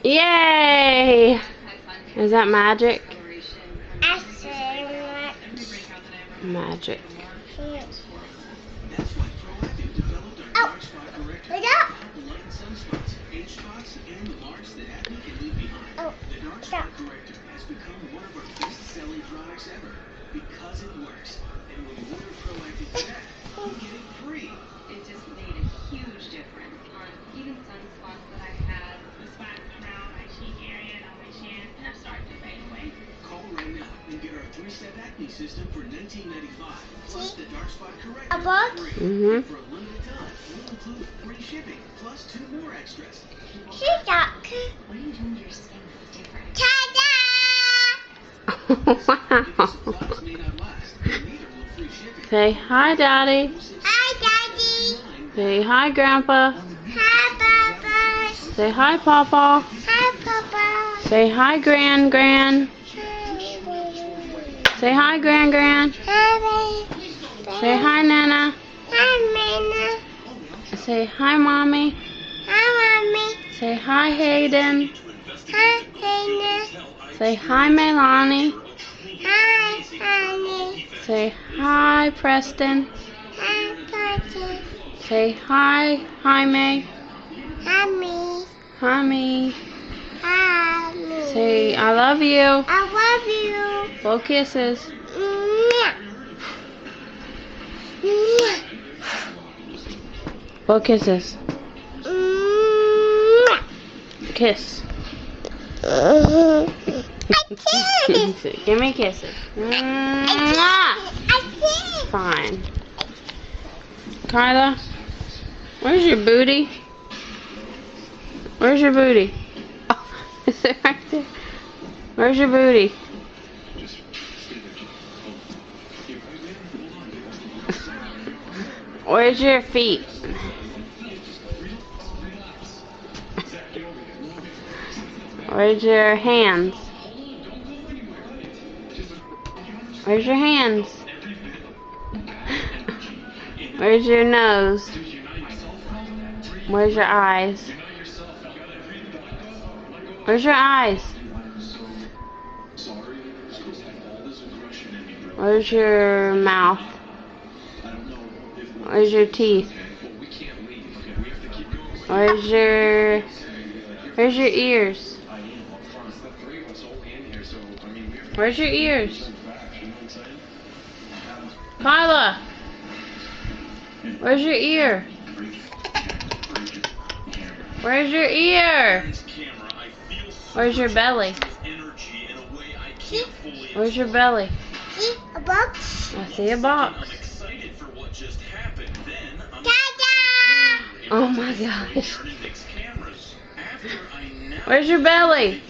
Yay! Is that magic? Magic. Oh, wait up. Oh, stop. It just made a huge difference on even sunspots that I had. The spots around my cheek area and on my chin have started to fade away. Call right now and get our 3-step acne system for $19.95. Plus the dark spot corrector. A box? Mm-hmm. For a limited time, we'll include free shipping plus 2 more extras. She's duck. What do you do when your skin is different? Ta-da! Wow. Supplies may not last, and neither will free shipping. Say hi, Daddy. Hi, Daddy. Say hi, Grandpa. Hi, Papa. Say hi, Papa. Hi, Papa. Say hi, Gran. Hi, Say hi, Gran. Hi, Say hi, Nana. Hi, Mina. Say hi, Mommy. Hi, Mommy. Say hi, Hayden. Hi, Hannah. Say hi, Melanie. Hi, Honey. Say hi, Preston. Hi, Papa. Say hi, Jaime. Hi, me. Mommy. Hi, me. Say I love you. I love you. Blow kisses. Mwah. Mwah. Blow kisses. Mwah. Kiss. I can't. Give me kisses. Mwah. I can't. Fine. Kyla, where's your booty? Where's your booty? Oh, is it right there? Where's your booty? Where's your feet? Where's your hands? Where's your hands? Where's your nose? Where's your eyes? Where's your eyes? Where's your mouth? Where's your teeth? Where's your ears? Where's your ears? Kyla! Where's your ear? Where's your ear? Where's your belly? Where's your belly? See a box? I see a box. Ta-da! Oh my gosh. Where's your belly?